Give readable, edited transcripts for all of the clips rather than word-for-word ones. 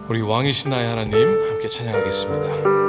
우리 왕이신 나의 하나님 함께 찬양하겠습니다.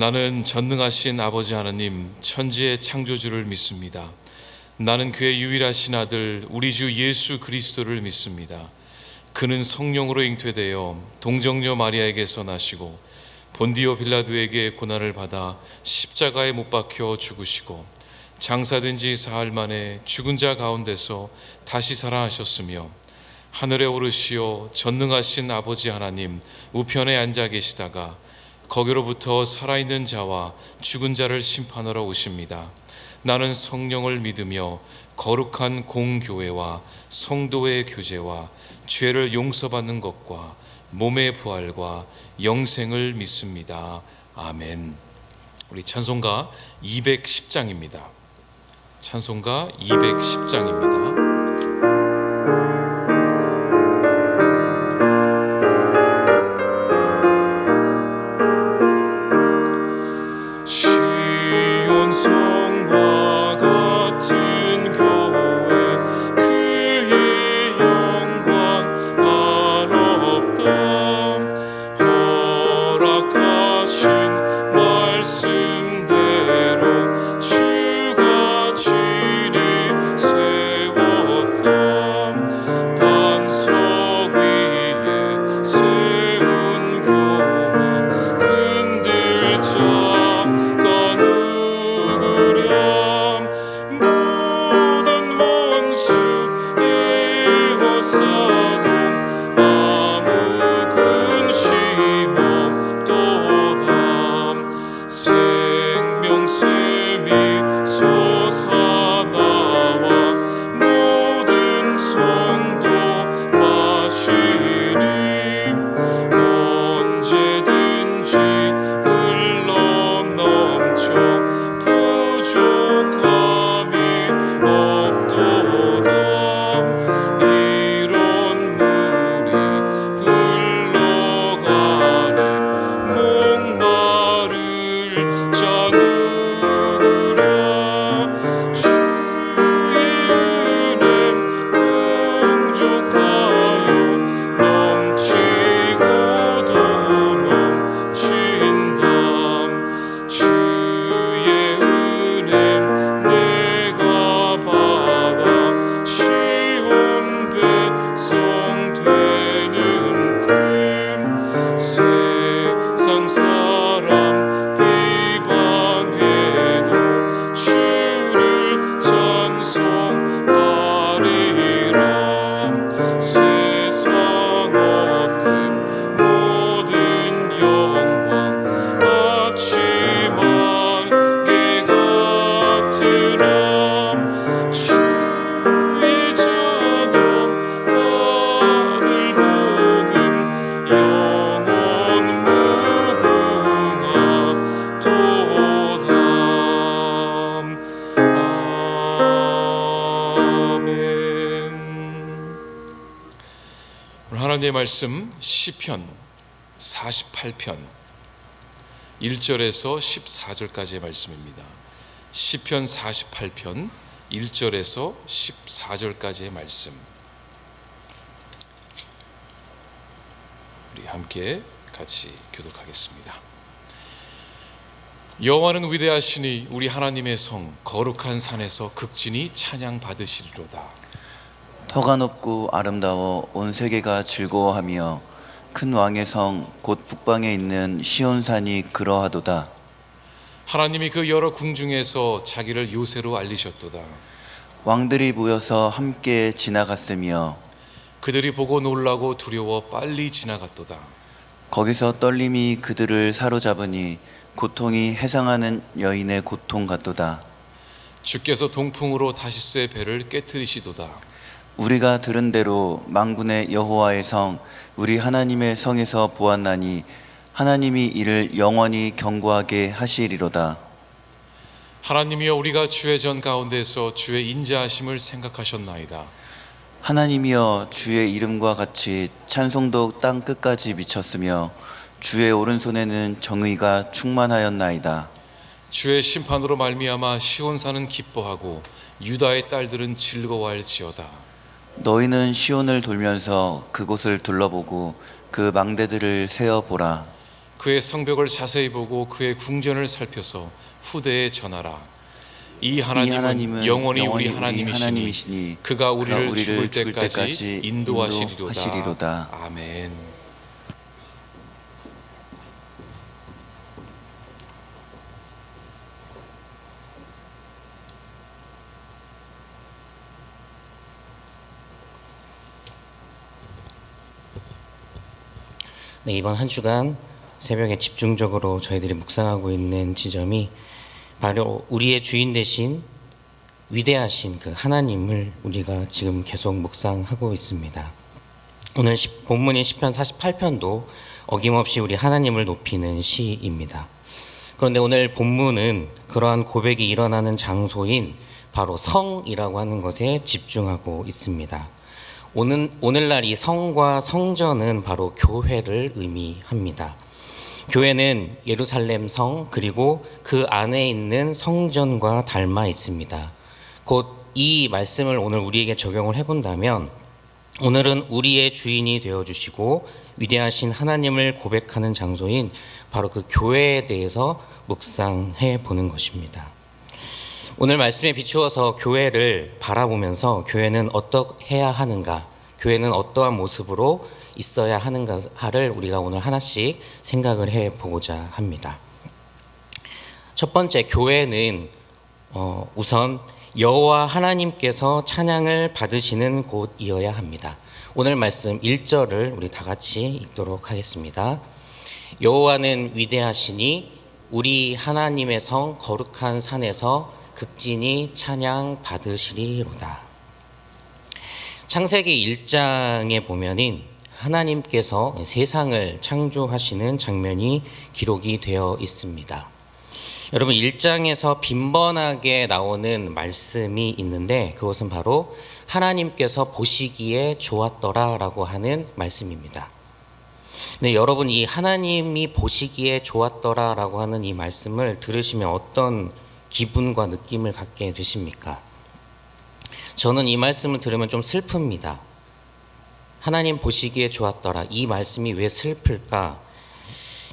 나는 전능하신 아버지 하나님, 천지의 창조주를 믿습니다. 나는 그의 유일하신 아들 우리 주 예수 그리스도를 믿습니다. 그는 성령으로 잉태되어 동정녀 마리아에게서 나시고 본디오 빌라도에게 고난을 받아 십자가에 못 박혀 죽으시고 장사된 지 사흘 만에 죽은 자 가운데서 다시 살아나셨으며 하늘에 오르시어 전능하신 아버지 하나님 우편에 앉아 계시다가 거기로부터 살아있는 자와 죽은 자를 심판하러 오십니다. 나는 성령을 믿으며 거룩한 공교회와 성도의 교제와 죄를 용서받는 것과 몸의 부활과 영생을 믿습니다. 아멘. 우리 찬송가 210장입니다. 찬송가 210장입니다. 하나님의 말씀 시편 48편 1절에서 14절까지의 말씀입니다. 시편 48편 1절에서 14절까지의 말씀, 우리 함께 같이 교독하겠습니다. 여호와는 위대하시니 우리 하나님의 성 거룩한 산에서 극진히 찬양 받으시리로다. 터가 높고 아름다워 온 세계가 즐거워하며 큰 왕의 성 곧 북방에 있는 시온산이 그러하도다. 하나님이 그 여러 궁중에서 자기를 요새로 알리셨도다. 왕들이 모여서 함께 지나갔으며 그들이 보고 놀라고 두려워 빨리 지나갔도다. 거기서 떨림이 그들을 사로잡으니 고통이 해상하는 여인의 고통 같도다. 주께서 동풍으로 다시스의 배를 깨트리시도다. 우리가 들은 대로 만군의 여호와의 성 우리 하나님의 성에서 보았나니 하나님이 이를 영원히 견고하게 하시리로다. 하나님이여, 우리가 주의 전 가운데서 주의 인자하심을 생각하셨나이다. 하나님이여, 주의 이름과 같이 찬송도 땅 끝까지 미쳤으며 주의 오른손에는 정의가 충만하였나이다. 주의 심판으로 말미암아 시온산은 기뻐하고 유다의 딸들은 즐거워할지어다. 너희는 시온을 돌면서 그곳을 둘러보고 그 망대들을 세어보라. 그의 성벽을 자세히 보고 그의 궁전을 살펴서 후대에 전하라. 이 하나님은 영원히 우리 하나님이시니 그가 우리를 죽을 때까지 인도하시리로다. 아멘. 네, 이번 한 주간 새벽에 집중적으로 저희들이 묵상하고 있는 지점이 바로 우리의 주인 되신 위대하신 그 하나님을 우리가 지금 계속 묵상하고 있습니다. 오늘 본문인 시편 48편도 어김없이 우리 하나님을 높이는 시입니다. 그런데 오늘 본문은 그러한 고백이 일어나는 장소인 바로 성이라고 하는 것에 집중하고 있습니다. 오늘날 이 성과 성전은 바로 교회를 의미합니다. 교회는 예루살렘 성 그리고 그 안에 있는 성전과 닮아 있습니다. 곧 이 말씀을 오늘 우리에게 적용을 해본다면 오늘은 우리의 주인이 되어주시고 위대하신 하나님을 고백하는 장소인 바로 그 교회에 대해서 묵상해 보는 것입니다. 오늘 말씀에 비추어서 교회를 바라보면서 교회는 어떻게 해야 하는가, 교회는 어떠한 모습으로 있어야 하는가를 우리가 오늘 하나씩 생각을 해보고자 합니다. 첫 번째, 교회는 우선 여호와 하나님께서 찬양을 받으시는 곳이어야 합니다. 오늘 말씀 1절을 우리 다 같이 읽도록 하겠습니다. 여호와는 위대하시니 우리 하나님의 성 거룩한 산에서 극진히 찬양 받으시리로다. 창세기 1장에 보면은 하나님께서 세상을 창조하시는 장면이 기록이 되어 있습니다. 여러분, 1장에서 빈번하게 나오는 말씀이 있는데 그것은 바로 하나님께서 보시기에 좋았더라라고 하는 말씀입니다. 네, 여러분, 이 하나님이 보시기에 좋았더라라고 하는 이 말씀을 들으시면 어떤 기분과 느낌을 갖게 되십니까? 저는 이 말씀을 들으면 좀 슬픕니다. 하나님 보시기에 좋았더라. 이 말씀이 왜 슬플까?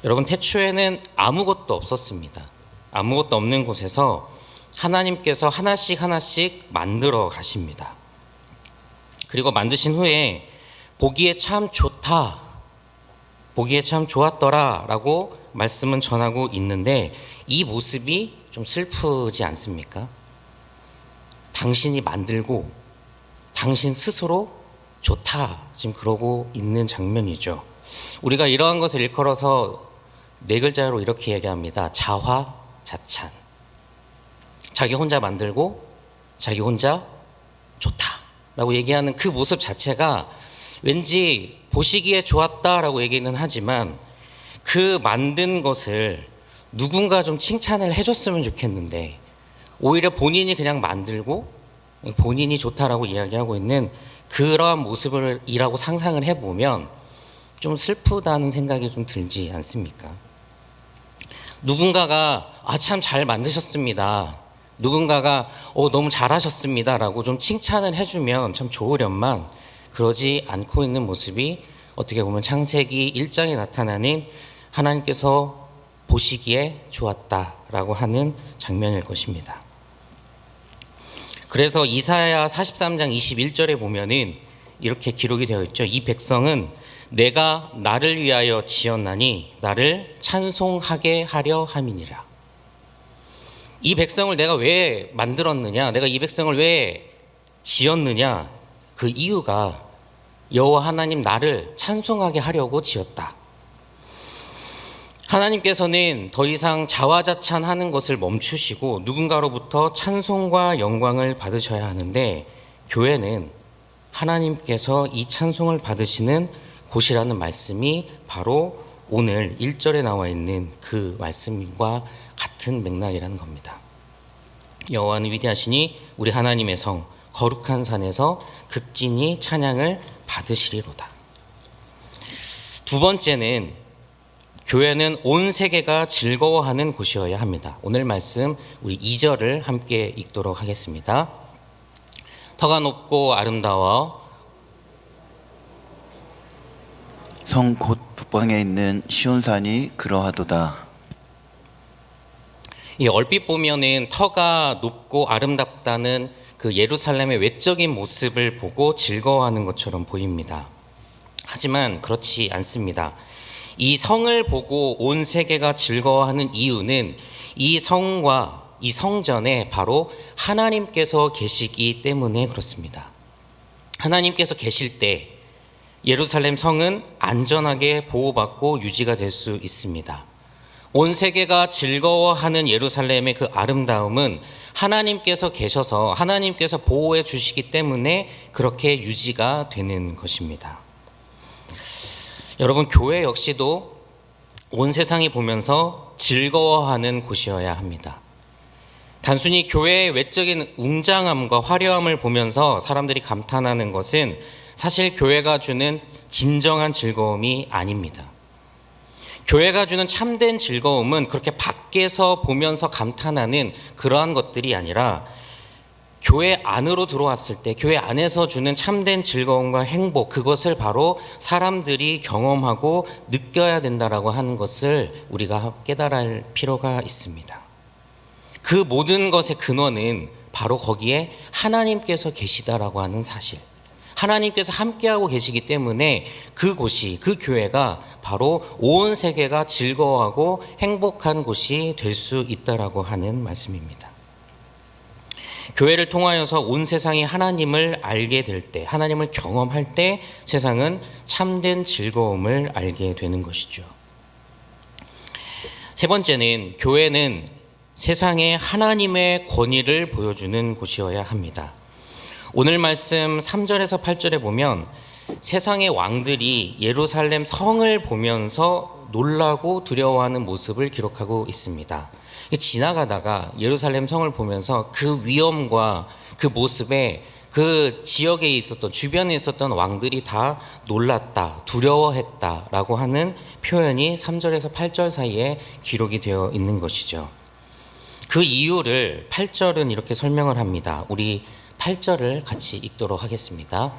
여러분, 태초에는 아무것도 없었습니다. 아무것도 없는 곳에서 하나님께서 하나씩 만들어 가십니다. 그리고 만드신 후에 보기에 참 좋다, 보기에 참 좋았더라 라고 말씀은 전하고 있는데 이 모습이 좀 슬프지 않습니까? 당신이 만들고 당신 스스로 좋다 지금 그러고 있는 장면이죠. 우리가 이러한 것을 일컬어서 네 글자로 이렇게 얘기합니다. 자화자찬. 자기 혼자 만들고 자기 혼자 좋다라고 얘기하는 그 모습 자체가 왠지 보시기에 좋았다라고 얘기는 하지만 그 만든 것을 누군가 좀 칭찬을 해줬으면 좋겠는데 오히려 본인이 그냥 만들고 본인이 좋다라고 이야기하고 있는 그러한 모습이라고 상상을 해보면 좀 슬프다는 생각이 좀 들지 않습니까? 누군가가 참 잘 만드셨습니다. 누군가가 너무 잘하셨습니다라고 좀 칭찬을 해주면 참 좋으련만 그러지 않고 있는 모습이 어떻게 보면 창세기 1장에 나타나는 하나님께서 보시기에 좋았다라고 하는 장면일 것입니다. 그래서 이사야 43장 21절에 보면은 이렇게 기록이 되어 있죠. 이 백성은 내가 나를 위하여 지었나니 나를 찬송하게 하려 함이니라. 이 백성을 내가 왜 만들었느냐, 내가 이 백성을 왜 지었느냐, 그 이유가 여호와 하나님 나를 찬송하게 하려고 지었다. 하나님께서는 더 이상 자화자찬하는 것을 멈추시고 누군가로부터 찬송과 영광을 받으셔야 하는데, 교회는 하나님께서 이 찬송을 받으시는 곳이라는 말씀이 바로 오늘 1절에 나와 있는 그 말씀과 같은 맥락이라는 겁니다. 여호와는 위대하시니 우리 하나님의 성 거룩한 산에서 극진히 찬양을 받으시리로다. 두 번째는 교회는 온 세계가 즐거워하는 곳이어야 합니다. 오늘 말씀 우리 2절을 함께 읽도록 하겠습니다. 터가 높고 아름다워 성 곧 북방에 있는 시온산이 그러하도다. 이 얼핏 보면은 터가 높고 아름답다는 그 예루살렘의 외적인 모습을 보고 즐거워하는 것처럼 보입니다. 하지만 그렇지 않습니다. 이 성을 보고 온 세계가 즐거워하는 이유는 이 성과 이 성전에 바로 하나님께서 계시기 때문에 그렇습니다. 하나님께서 계실 때 예루살렘 성은 안전하게 보호받고 유지가 될 수 있습니다. 온 세계가 즐거워하는 예루살렘의 그 아름다움은 하나님께서 계셔서 하나님께서 보호해 주시기 때문에 그렇게 유지가 되는 것입니다. 여러분, 교회 역시도 온 세상이 보면서 즐거워하는 곳이어야 합니다. 단순히 교회의 외적인 웅장함과 화려함을 보면서 사람들이 감탄하는 것은 사실 교회가 주는 진정한 즐거움이 아닙니다. 교회가 주는 참된 즐거움은 그렇게 밖에서 보면서 감탄하는 그러한 것들이 아니라 교회 안으로 들어왔을 때 교회 안에서 주는 참된 즐거움과 행복, 그것을 바로 사람들이 경험하고 느껴야 된다라고 하는 것을 우리가 깨달아야 할 필요가 있습니다. 그 모든 것의 근원은 바로 거기에 하나님께서 계시다라고 하는 사실, 하나님께서 함께하고 계시기 때문에 그곳이, 그 교회가 바로 온 세계가 즐거워하고 행복한 곳이 될 수 있다라고 하는 말씀입니다. 교회를 통하여서 온 세상이 하나님을 알게 될 때, 하나님을 경험할 때 세상은 참된 즐거움을 알게 되는 것이죠. 세 번째는 교회는 세상에 하나님의 권위를 보여주는 곳이어야 합니다. 오늘 말씀 3절에서 8절에 보면 세상의 왕들이 예루살렘 성을 보면서 놀라고 두려워하는 모습을 기록하고 있습니다. 지나가다가 예루살렘 성을 보면서 그 위엄과 그 모습에 그 지역에 있었던, 주변에 있었던 왕들이 다 놀랐다, 두려워했다라고 하는 표현이 3절에서 8절 사이에 기록이 되어 있는 것이죠. 그 이유를 8절은 이렇게 설명을 합니다. 우리 8절을 같이 읽도록 하겠습니다.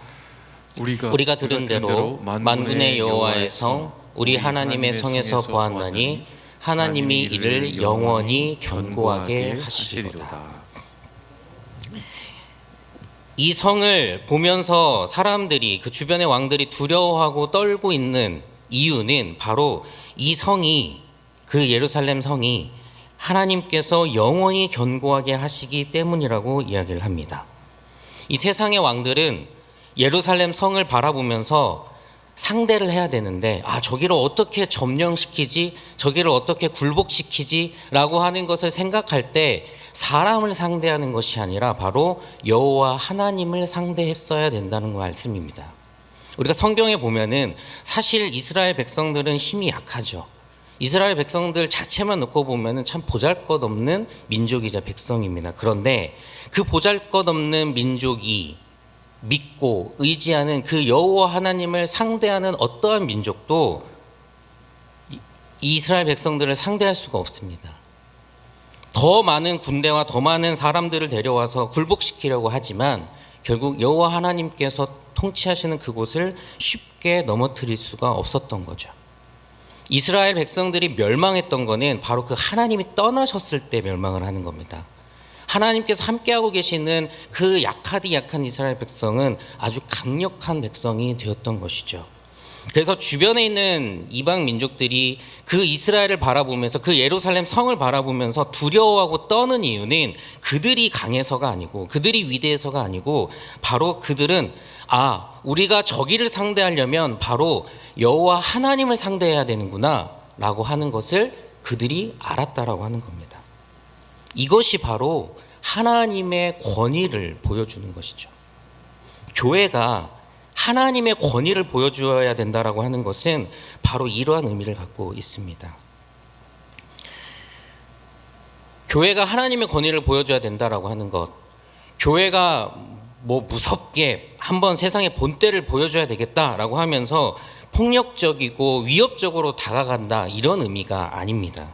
우리가 들은 대로 만군의 여호와의 성, 우리 하나님의 성에서 보았나니 하나님이 이를 영원히 견고하게 하시리로다. 이 성을 보면서 사람들이, 그 주변의 왕들이 두려워하고 떨고 있는 이유는 바로 이 성이, 그 예루살렘 성이 하나님께서 영원히 견고하게 하시기 때문이라고 이야기를 합니다. 이 세상의 왕들은 예루살렘 성을 바라보면서 상대를 해야 되는데, 저기를 어떻게 점령시키지, 저기를 어떻게 굴복시키지 라고 하는 것을 생각할 때 사람을 상대하는 것이 아니라 바로 여호와 하나님을 상대했어야 된다는 말씀입니다. 우리가 성경에 보면은 사실 이스라엘 백성들은 힘이 약하죠. 이스라엘 백성들 자체만 놓고 보면은 참 보잘것없는 민족이자 백성입니다. 그런데 그 보잘것없는 민족이 믿고 의지하는 그 여호와 하나님을 상대하는 어떠한 민족도 이스라엘 백성들을 상대할 수가 없습니다. 더 많은 군대와 더 많은 사람들을 데려와서 굴복시키려고 하지만 결국 여호와 하나님께서 통치하시는 그곳을 쉽게 넘어뜨릴 수가 없었던 거죠. 이스라엘 백성들이 멸망했던 거는 바로 그 하나님이 떠나셨을 때 멸망을 하는 겁니다. 하나님께서 함께하고 계시는 그 약한 이스라엘 백성은 아주 강력한 백성이 되었던 것이죠. 그래서 주변에 있는 이방 민족들이 그 이스라엘을 바라보면서 그 예루살렘 성을 바라보면서 두려워하고 떠는 이유는 그들이 강해서가 아니고 그들이 위대해서가 아니고 바로 그들은 우리가 저기를 상대하려면 바로 여호와 하나님을 상대해야 되는구나 라고 하는 것을 그들이 알았다라고 하는 겁니다. 이것이 바로 하나님의 권위를 보여주는 것이죠. 교회가 하나님의 권위를 보여주어야 된다라고 하는 것은 바로 이러한 의미를 갖고 있습니다. 교회가 하나님의 권위를 보여줘야 된다라고 하는 것, 교회가 무섭게 한번 세상의 본때를 보여줘야 되겠다라고 하면서 폭력적이고 위협적으로 다가간다, 이런 의미가 아닙니다.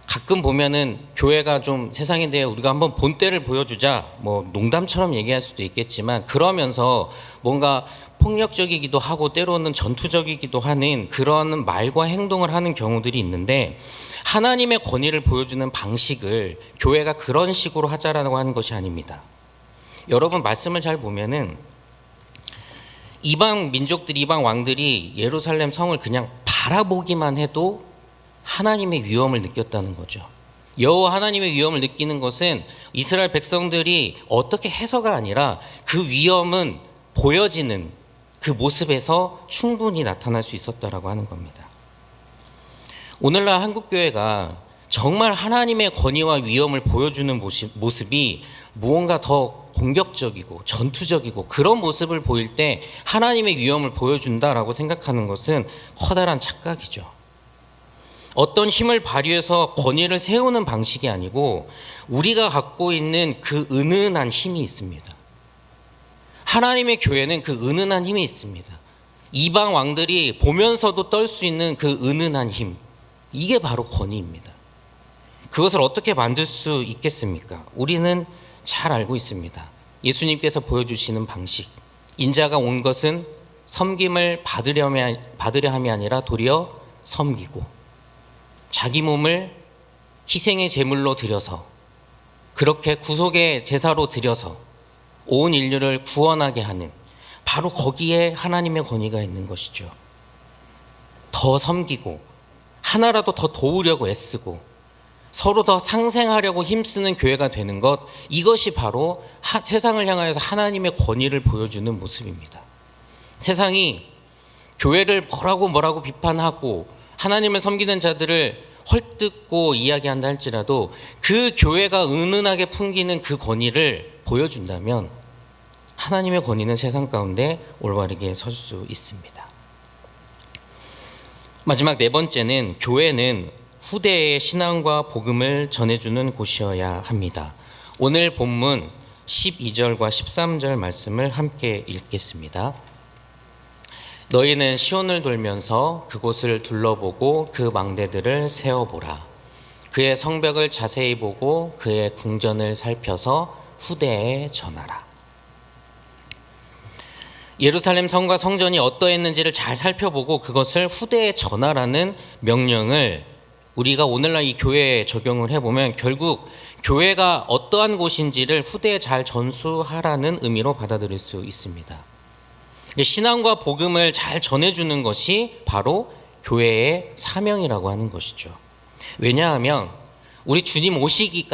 가끔 보면은 교회가 좀 세상에 대해 우리가 한번 본때를 보여주자, 농담처럼 얘기할 수도 있겠지만 그러면서 뭔가 폭력적이기도 하고 때로는 전투적이기도 하는 그런 말과 행동을 하는 경우들이 있는데, 하나님의 권위를 보여주는 방식을 교회가 그런 식으로 하자라고 하는 것이 아닙니다. 여러분 말씀을 잘 보면은 이방 민족들이, 이방 왕들이 예루살렘 성을 그냥 바라보기만 해도 하나님의 위엄을 느꼈다는 거죠. 여호와 하나님의 위엄을 느끼는 것은 이스라엘 백성들이 어떻게 해서가 아니라 그 위엄은 보여지는 그 모습에서 충분히 나타날 수 있었다라고 하는 겁니다. 오늘날 한국교회가 정말 하나님의 권위와 위엄을 보여주는 모습이 무언가 더 공격적이고 전투적이고 그런 모습을 보일 때 하나님의 위엄을 보여준다라고 생각하는 것은 커다란 착각이죠. 어떤 힘을 발휘해서 권위를 세우는 방식이 아니고 우리가 갖고 있는 그 은은한 힘이 있습니다. 하나님의 교회는 그 은은한 힘이 있습니다. 이방 왕들이 보면서도 떨 수 있는 그 은은한 힘, 이게 바로 권위입니다. 그것을 어떻게 만들 수 있겠습니까? 우리는 잘 알고 있습니다. 예수님께서 보여주시는 방식, 인자가 온 것은 섬김을 받으려 함이 아니라 도리어 섬기고, 자기 몸을 희생의 제물로 드려서, 그렇게 구속의 제사로 드려서 온 인류를 구원하게 하는, 바로 거기에 하나님의 권위가 있는 것이죠. 더 섬기고 하나라도 더 도우려고 애쓰고 서로 더 상생하려고 힘쓰는 교회가 되는 것, 이것이 바로 세상을 향하여서 하나님의 권위를 보여주는 모습입니다. 세상이 교회를 뭐라고 비판하고 하나님을 섬기는 자들을 헐뜯고 이야기한다 할지라도 그 교회가 은은하게 풍기는 그 권위를 보여준다면 하나님의 권위는 세상 가운데 올바르게 설 수 있습니다. 마지막 네 번째는, 교회는 후대의 신앙과 복음을 전해주는 곳이어야 합니다. 오늘 본문 12절과 13절 말씀을 함께 읽겠습니다. 너희는 시온을 돌면서 그곳을 둘러보고 그 망대들을 세어보라. 그의 성벽을 자세히 보고 그의 궁전을 살펴서 후대에 전하라. 예루살렘 성과 성전이 어떠했는지를 잘 살펴보고 그것을 후대에 전하라는 명령을 우리가 오늘날 이 교회에 적용을 해보면 결국 교회가 어떠한 곳인지를 후대에 잘 전수하라는 의미로 받아들일 수 있습니다. 신앙과 복음을 잘 전해주는 것이 바로 교회의 사명이라고 하는 것이죠. 왜냐하면 우리 주님 오시기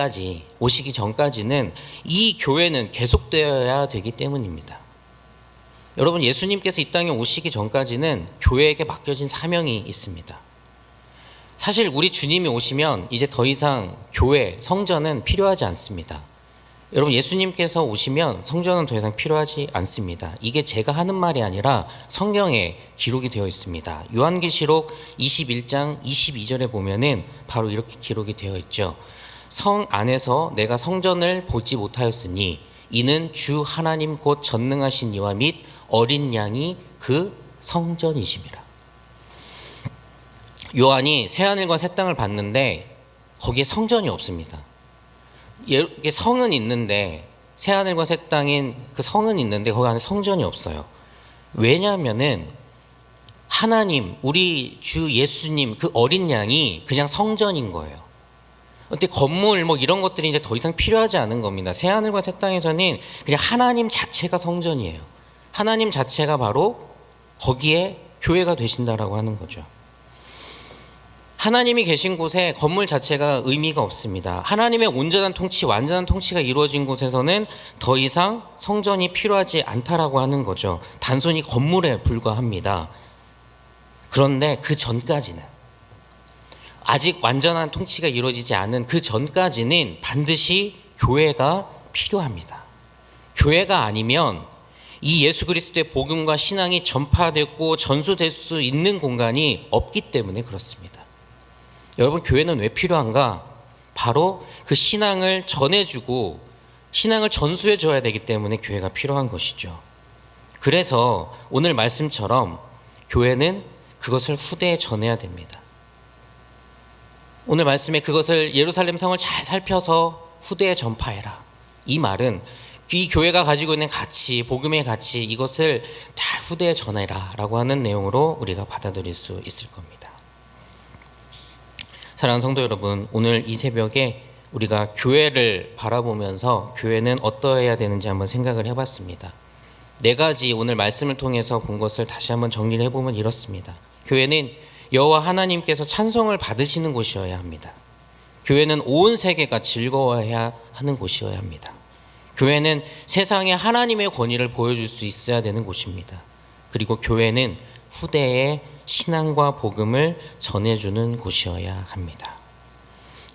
전까지는 이 교회는 계속되어야 되기 때문입니다. 여러분, 예수님께서 이 땅에 오시기 전까지는 교회에게 맡겨진 사명이 있습니다. 사실 우리 주님이 오시면 이제 더 이상 교회, 성전은 필요하지 않습니다. 여러분, 예수님께서 오시면 성전은 더 이상 필요하지 않습니다. 이게 제가 하는 말이 아니라 성경에 기록이 되어 있습니다. 요한계시록 21장 22절에 보면은 바로 이렇게 기록이 되어 있죠. 성 안에서 내가 성전을 보지 못하였으니 이는 주 하나님 곧 전능하신 이와 및 어린 양이 그 성전이심이라. 요한이 새하늘과 새 땅을 봤는데 거기에 성전이 없습니다. 성은 있는데, 새하늘과 새 땅인 그 성은 있는데 거기 안에 성전이 없어요. 왜냐하면은 하나님, 우리 주 예수님 그 어린 양이 그냥 성전인 거예요. 근데 건물 뭐 이런 것들이 이제 더 이상 필요하지 않은 겁니다. 새하늘과 새 땅에서는 그냥 하나님 자체가 성전이에요. 하나님 자체가 바로 거기에 교회가 되신다라고 하는 거죠. 하나님이 계신 곳에 건물 자체가 의미가 없습니다. 하나님의 온전한 통치, 완전한 통치가 이루어진 곳에서는 더 이상 성전이 필요하지 않다라고 하는 거죠. 단순히 건물에 불과합니다. 그런데 그 전까지는, 아직 완전한 통치가 이루어지지 않은 그 전까지는 반드시 교회가 필요합니다. 교회가 아니면 이 예수 그리스도의 복음과 신앙이 전파되고 전수될 수 있는 공간이 없기 때문에 그렇습니다. 여러분, 교회는 왜 필요한가? 바로 그 신앙을 전해주고 신앙을 전수해줘야 되기 때문에 교회가 필요한 것이죠. 그래서 오늘 말씀처럼 교회는 그것을 후대에 전해야 됩니다. 오늘 말씀에 그것을 예루살렘 성을 잘 살펴서 후대에 전파해라. 이 말은 이 교회가 가지고 있는 가치, 복음의 가치, 이것을 잘 후대에 전해라 라고 하는 내용으로 우리가 받아들일 수 있을 겁니다. 사랑하는 성도 여러분, 오늘 이 새벽에 우리가 교회를 바라보면서 교회는 어떠해야 되는지 한번 생각을 해봤습니다. 4가지 오늘 말씀을 통해서 본 것을 다시 한번 정리를 해보면 이렇습니다. 교회는 여호와 하나님께서 찬송을 받으시는 곳이어야 합니다. 교회는 온 세계가 즐거워해야 하는 곳이어야 합니다. 교회는 세상에 하나님의 권위를 보여줄 수 있어야 되는 곳입니다. 그리고 교회는 후대에 신앙과 복음을 전해주는 곳이어야 합니다.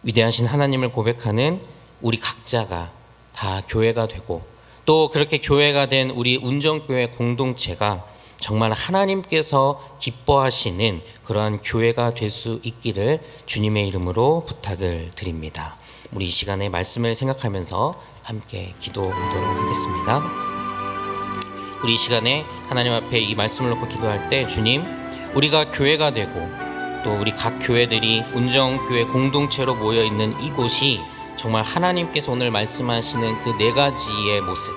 위대하신 하나님을 고백하는 우리 각자가 다 교회가 되고, 또 그렇게 교회가 된 우리 운정교회 공동체가 정말 하나님께서 기뻐하시는 그러한 교회가 될 수 있기를 주님의 이름으로 부탁을 드립니다. 우리 이 시간에 말씀을 생각하면서 함께 기도하도록 하겠습니다. 우리 이 시간에 하나님 앞에 이 말씀을 놓고 기도할 때, 주님, 우리가 교회가 되고 또 우리 각 교회들이 운정교회 공동체로 모여있는 이곳이 정말 하나님께서 오늘 말씀하시는 그 4가지의 모습,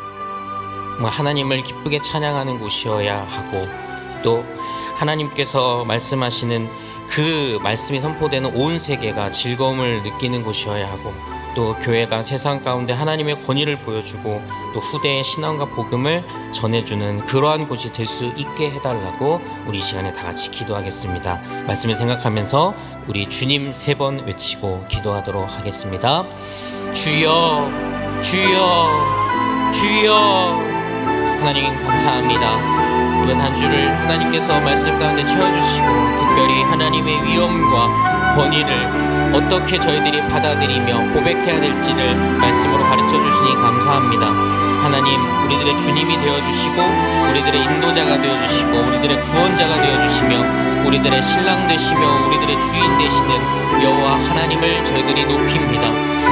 하나님을 기쁘게 찬양하는 곳이어야 하고, 또 하나님께서 말씀하시는 그 말씀이 선포되는 온 세계가 즐거움을 느끼는 곳이어야 하고, 또 교회가 세상 가운데 하나님의 권위를 보여주고 또 후대의 신앙과 복음을 전해주는 그러한 곳이 될 수 있게 해달라고 우리 이 시간에 다 같이 기도하겠습니다. 말씀을 생각하면서 우리 주님 3번 외치고 기도하도록 하겠습니다. 주여, 주여, 주여. 하나님 감사합니다. 이번 한 주를 하나님께서 말씀 가운데 채워주시고, 특별히 하나님의 위엄과 권위를 어떻게 저희들이 받아들이며 고백해야 될지를 말씀으로 가르쳐 주시니 감사합니다. 하나님, 우리들의 주님이 되어주시고 우리들의 인도자가 되어주시고 우리들의 구원자가 되어주시며 우리들의 신랑 되시며 우리들의 주인 되시는 여호와 하나님을 저희들이 높입니다.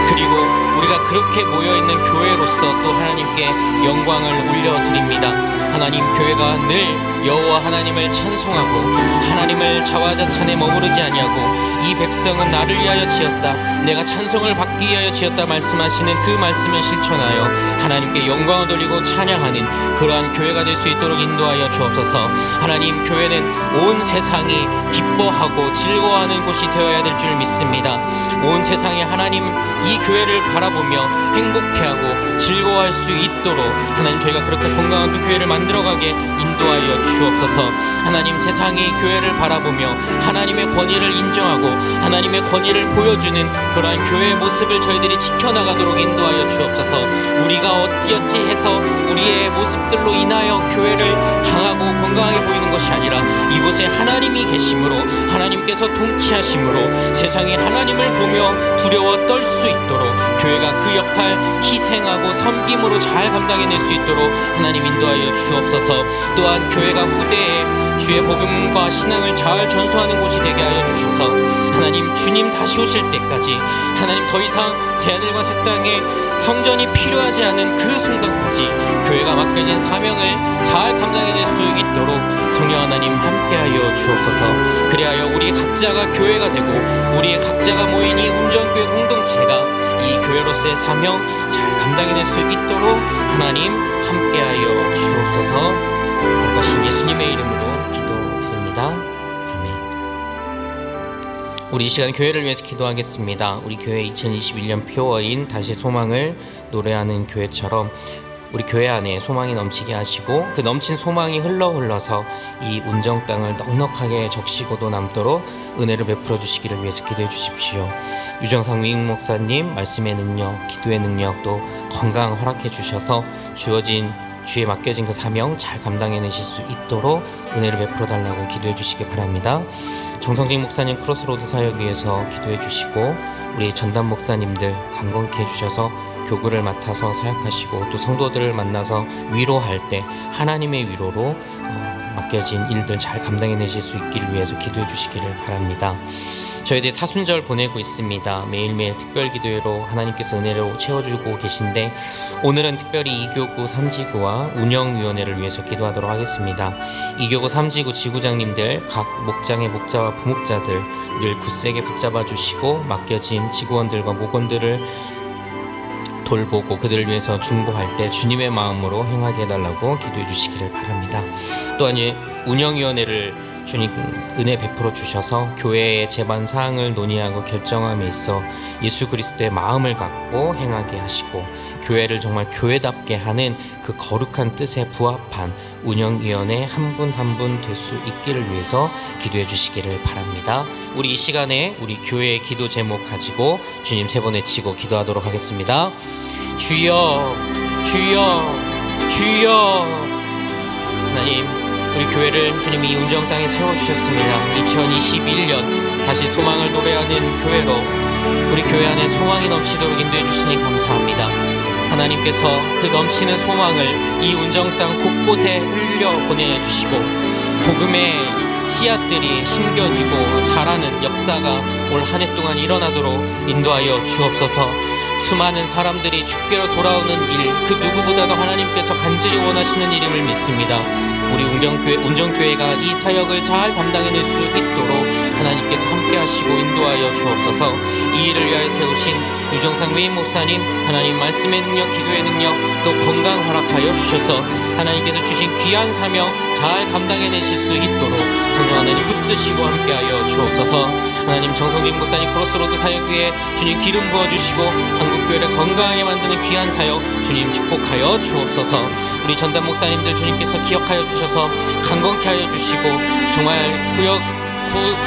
그리고 우리가 그렇게 모여있는 교회로서 또 하나님께 영광을 올려드립니다. 하나님, 교회가 늘 여호와 하나님을 찬송하고 하나님을 자화자찬에 머무르지 아니하고 이 백성은 나를 위하여 지었다, 내가 찬송을 받기 위하여 지었다 말씀하시는 그 말씀을 실천하여 하나님께 영광을 돌리고 찬양하는 그러한 교회가 될 수 있도록 인도하여 주옵소서. 하나님, 교회는 온 세상이 기뻐하고 즐거워하는 곳이 되어야 될 줄 믿습니다. 온 세상에 하나님 이 교회를 바라보며 행복해하고 즐거워할 수 있도록 하나님, 저희가 그렇게 건강한 또 교회를 만들어가게 인도하여 주옵소서. 하나님, 세상이 교회를 바라보며 하나님의 권위를 인정하고 하나님의 권위를 보여주는 그러한 교회의 모습을 저희들이 지켜나가도록 인도하여 주옵소서. 우리가 어찌어찌 해서 우리의 모습들로 인하여 교회를 강하고 건강하게 보이는 것이 아니라 이곳에 하나님이 계심으로, 하나님께서 통치하심으로 세상이 하나님을 보며 두려워 떨 수 있도록 교회가 그 역할 희생하고 섬김으로 잘 감당해낼 수 있도록 하나님 인도하여 주옵소서. 주옵소서. 또한 교회가 후대에 주의 복음과 신앙을 잘 전수하는 곳이 되게 하여 주셔서 하나님, 주님 다시 오실 때까지 하나님 더 이상 새하늘과 새 땅에 성전이 필요하지 않은 그 순간까지 교회가 맡겨진 사명을 잘 감당해낼 수 있도록 성령 하나님 함께하여 주옵소서. 그리하여 우리 각자가 교회가 되고 우리 각자가 모인 이 운정교회 공동체가 이 교회로서의 사명 잘 감당해낼 수 있도록 하나님 함께하여 주옵소서. 거룩하신 예수님의 이름으로 기도드립니다. 아멘. 우리 이 시간 교회를 위해서 기도하겠습니다. 우리 교회 2021년 표어인 다시 소망을 노래하는 교회처럼 우리 교회 안에 소망이 넘치게 하시고 그 넘친 소망이 흘러서 이 운정 땅을 넉넉하게 적시고도 남도록 은혜를 베풀어 주시기를 위해서 기도해 주십시오. 유정상 위임 목사님 말씀의 능력, 기도의 능력, 또 건강 허락해 주셔서 주에 맡겨진 그 사명 잘 감당해내실 수 있도록 은혜를 베풀어 달라고 기도해 주시기 바랍니다. 정성직 목사님 크로스로드 사역 위해서 기도해 주시고 우리 전담 목사님들 강건케 해주셔서 교구를 맡아서 사역하시고 또 성도들을 만나서 위로할 때 하나님의 위로로 맡겨진 일들 잘 감당해내실 수 있기를 위해서 기도해 주시기를 바랍니다. 저희들 사순절 보내고 있습니다. 매일매일 특별기도회로 하나님께서 은혜로 채워주고 계신데 오늘은 특별히 2교구 3지구와 운영위원회를 위해서 기도하도록 하겠습니다. 2교구 3지구 지구장님들 각 목장의 목자와 부목자들 늘 굳세게 붙잡아 주시고 맡겨진 지구원들과 목원들을 돌보고 그들을 위해서 중보할 때 주님의 마음으로 행하게 해달라고 기도해 주시기를 바랍니다. 또한 운영위원회를 주님 은혜 베풀어 주셔서 교회의 제반 사항을 논의하고 결정함에 있어 예수 그리스도의 마음을 갖고 행하게 하시고 교회를 정말 교회답게 하는 그 거룩한 뜻에 부합한 운영위원회 한 분 한 분 될 수 있기를 위해서 기도해 주시기를 바랍니다. 우리 이 시간에 우리 교회의 기도 제목 가지고 주님 세 번 외치고 기도하도록 하겠습니다. 주여, 주여, 주여. 하나님, 우리 교회를 주님이 이 운정 땅에 세워주셨습니다. 2021년 다시 소망을 노래하는 교회로 우리 교회 안에 소망이 넘치도록 인도해 주시니 감사합니다. 하나님께서 그 넘치는 소망을 이 운정 땅 곳곳에 흘려 보내주시고 복음의 씨앗들이 심겨지고 자라는 역사가 올 한 해 동안 일어나도록 인도하여 주옵소서. 수많은 사람들이 주께로 돌아오는 일, 그 누구보다도 하나님께서 간절히 원하시는 일임을 믿습니다. 우리 운정교회가 이 사역을 잘 감당해낼 수 있도록 하나님께서 함께 하시고 인도하여 주옵소서. 이 일을 위하여 세우신 유정상 외인 목사님, 하나님 말씀의 능력, 기도의 능력, 또 건강 허락하여 주셔서 하나님께서 주신 귀한 사명 잘 감당해내실 수 있도록 성령 하나님 붙드시고 함께하여 주옵소서. 하나님 정성진 목사님 크로스로드 사역 위에 주님 기름 부어주시고 한국교회를 건강하게 만드는 귀한 사역 주님 축복하여 주옵소서. 우리 전담 목사님들 주님께서 기억하여 주셔서 강건케 하여 주시고 정말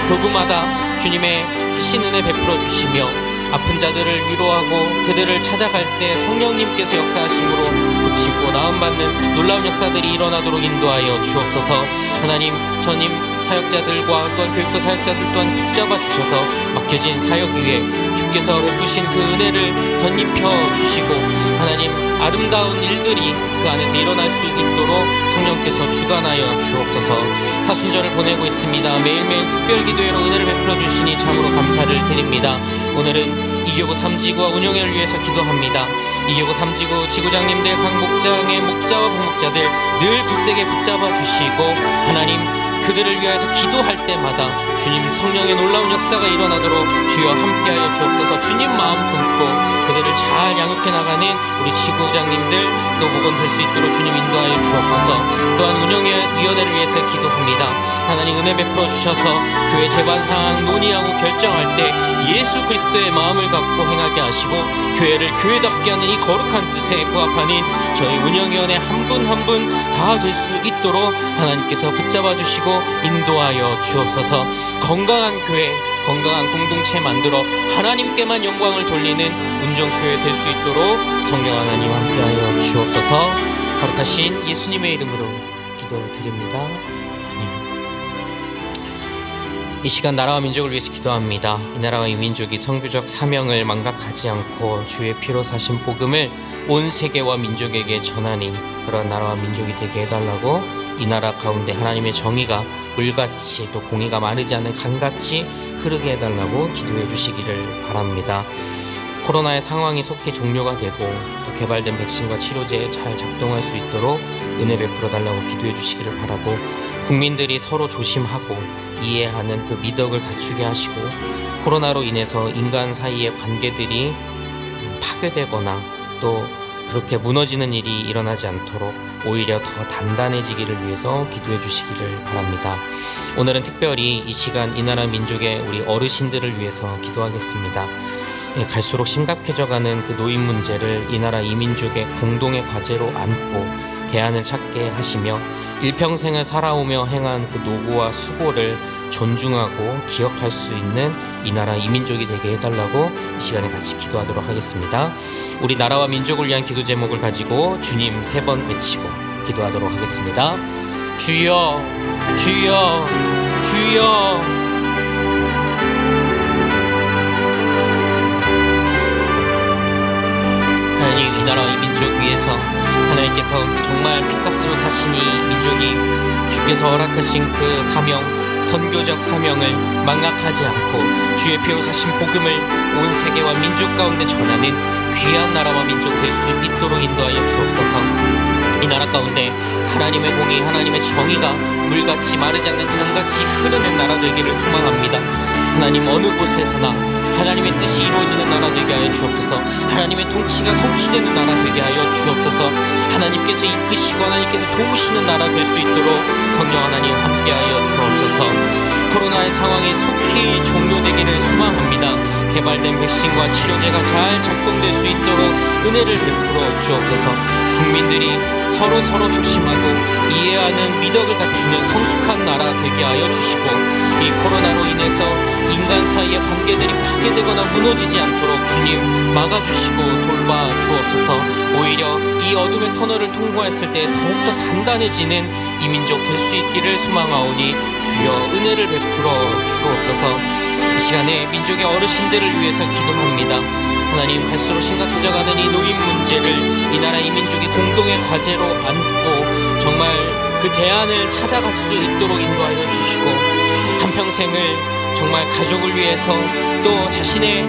교구마다 주님의 크신 은혜 베풀어 주시며 아픈 자들을 위로하고 그들을 찾아갈 때 성령님께서 역사하심으로 고치고 나음받는 놀라운 역사들이 일어나도록 인도하여 주옵소서. 하나님 전임 사역자들과 또한 교육부 사역자들 또한 붙잡아 주셔서 맡겨진 사역 위에 주께서 베푸신 그 은혜를 덧입혀 주시고 하나님 아름다운 일들이 그 안에서 일어날 수 있도록 성령께서 주관하여 주옵소서. 사순절을 보내고 있습니다. 매일매일 특별기도회로 은혜를 베풀어 주시니 참으로 감사를 드립니다. 오늘은 2교구 3지구와 운영회를 위해서 기도합니다. 2교구 3지구 지구장님들 각 목장의 목자와 부목자들 늘 굳세게 붙잡아 주시고 하나님 그들을 위하여서 기도할 때마다 주님 성령의 놀라운 역사가 일어나도록 주여 함께하여 주옵소서. 주님 마음 품고 그들을 잘 양육해 나가는 우리 지구장님들 또 목원 될 수 있도록 주님 인도하여 주옵소서. 또한 운영위원회를 위해서 기도합니다. 하나님 은혜 베풀어 주셔서 교회 제반 상황 논의하고 결정할 때 예수 그리스도의 마음을 갖고 행하게 하시고 교회를 교회답게 하는 이 거룩한 뜻에 부합하는 저희 운영위원회 한 분 한 분 다 될 수 있도록 하나님께서 붙잡아 주시고 인도하여 주옵소서. 건강한 교회, 건강한 공동체 만들어 하나님께만 영광을 돌리는 운정교회 될 수 있도록 성령 하나님 함께하여 주옵소서. 거룩하신 예수님의 이름으로 기도드립니다. 아멘. 이 시간 나라와 민족을 위해서 기도합니다. 이 나라와 이 민족이 선교적 사명을 망각하지 않고 주의 피로 사신 복음을 온 세계와 민족에게 전하는 그런 나라와 민족이 되게 해달라고, 이 나라 가운데 하나님의 정의가 물같이 또 공의가 마르지 않는 강같이 흐르게 해달라고 기도해 주시기를 바랍니다. 코로나의 상황이 속히 종료가 되고 또 개발된 백신과 치료제에 잘 작동할 수 있도록 은혜 베풀어 달라고 기도해 주시기를 바라고, 국민들이 서로 조심하고 이해하는 그 미덕을 갖추게 하시고, 코로나로 인해서 인간 사이의 관계들이 파괴되거나 또 그렇게 무너지는 일이 일어나지 않도록 오히려 더 단단해지기를 위해서 기도해 주시기를 바랍니다. 오늘은 특별히 이 시간 이 나라 민족의 우리 어르신들을 위해서 기도하겠습니다. 갈수록 심각해져가는 그 노인 문제를 이 나라 이 민족의 공동의 과제로 안고 대안을 찾게 하시며, 일평생을 살아오며 행한 그 노고와 수고를 존중하고 기억할 수 있는 이 나라 이 민족이 되게 해달라고 이 시간에 같이 기도하도록 하겠습니다. 우리 나라와 민족을 위한 기도 제목을 가지고 주님 3번 외치고 기도하도록 하겠습니다. 주여, 주여, 주여. 하나님, 이 나라와 이 민족 위해서 하나님께서 정말 핏값으로 사신 이 민족이 주께서 허락하신 그 사명, 선교적 사명을 망각하지 않고 주의 피로 사신 복음을 온 세계와 민족 가운데 전하는 귀한 나라와 민족 될 수 있도록 인도하여 주옵소서. 이 나라 가운데 하나님의 공의, 하나님의 정의가 물같이 마르지 않는 강같이 흐르는 나라 되기를 소망합니다. 하나님, 어느 곳에서나 하나님의 뜻이 이루어지는 나라 되게 하여 주옵소서. 하나님의 통치가 성취되는 나라 되게 하여 주옵소서. 하나님께서 이끄시고 하나님께서 도우시는 나라 될 수 있도록 성령 하나님 함께 하여 주옵소서. 코로나의 상황이 속히 종료되기를 소망합니다. 개발된 백신과 치료제가 잘 작동될 수 있도록 은혜를 베풀어 주옵소서. 국민들이 서로 조심하고 이해하는 미덕을 갖추는 성숙한 나라 되게 하여 주시고, 이 코로나로 인해서 인간 사이의 관계들이 파괴되거나 무너지지 않도록 주님 막아주시고 돌봐 주옵소서. 오히려 이 어둠의 터널을 통과했을 때 더욱더 단단해지는 이 민족 될 수 있기를 소망하오니 주여 은혜를 베풀어 주옵소서. 이 시간에 민족의 어르신들을 위해서 기도합니다. 하나님, 갈수록 심각해져가는 이 노인 문제를 이 나라 이 민족의 공동의 과제로 안고 정말 그 대안을 찾아갈 수 있도록 인도하여 주시고, 한평생을 정말 가족을 위해서 또 자신의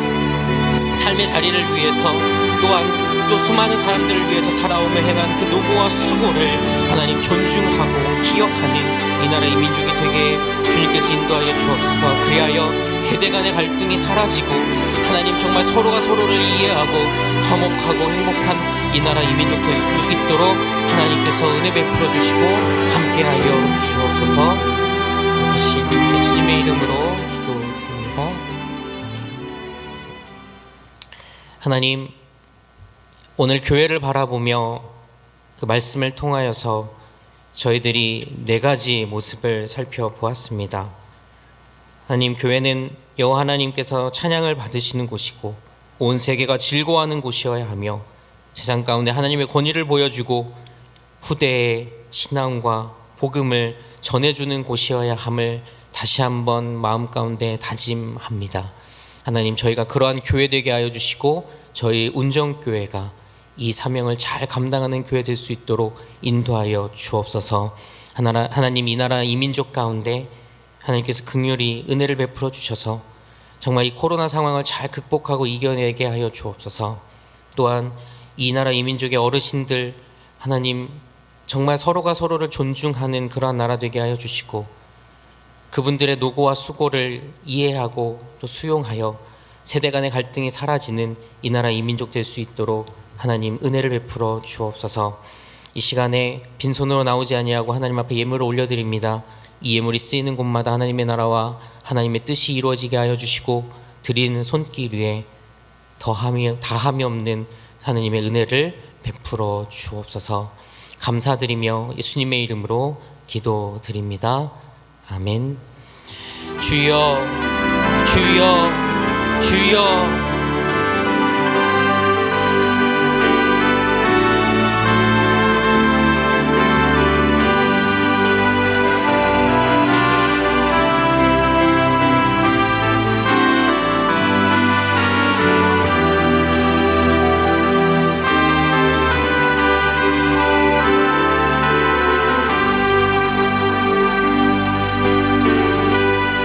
삶의 자리를 위해서 또한 또 수많은 사람들을 위해서 살아오며 행한 그 노고와 수고를 하나님 존중하고 기억하는 이 나라 이 민족이 되게 주님께서 인도하여 주옵소서. 그리하여 세대 간의 갈등이 사라지고 하나님 정말 서로가 서로를 이해하고 화목하고 행복한 이 나라 이 민족 될 수 있도록 하나님께서 은혜 베풀어 주시고 함께하여 주옵소서. 하신 예수님의 이름으로 기도드립니다. 아멘. 하나님, 오늘 교회를 바라보며 그 말씀을 통하여서 저희들이 4가지 모습을 살펴보았습니다. 하나님, 교회는 여호와 하나님께서 찬양을 받으시는 곳이고 온 세계가 즐거워하는 곳이어야 하며 세상 가운데 하나님의 권위를 보여주고 후대의 신앙과 복음을 전해주는 곳이어야 함을 다시 한번 마음 가운데 다짐합니다. 하나님, 저희가 그러한 교회 되게 하여 주시고 저희 운정교회가 이 사명을 잘 감당하는 교회 될 수 있도록 인도하여 주옵소서. 하나님, 이 나라 이 민족 가운데 하나님께서 긍휼히 은혜를 베풀어 주셔서 정말 이 코로나 상황을 잘 극복하고 이겨내게 하여 주옵소서. 또한 이 나라 이 민족의 어르신들 하나님 정말 서로가 서로를 존중하는 그러한 나라 되게 하여 주시고, 그분들의 노고와 수고를 이해하고 또 수용하여 세대 간의 갈등이 사라지는 이 나라 이 민족 될 수 있도록 하나님 은혜를 베풀어 주옵소서. 이 시간에 빈손으로 나오지 아니하고 하나님 앞에 예물을 올려드립니다. 이 예물이 쓰이는 곳마다 하나님의 나라와 하나님의 뜻이 이루어지게 하여 주시고, 드리는 손길 위에 다함이 없는 하나님의 은혜를 베풀어 주옵소서. 감사드리며 예수님의 이름으로 기도드립니다. 아멘. 주여, 주여, 주여.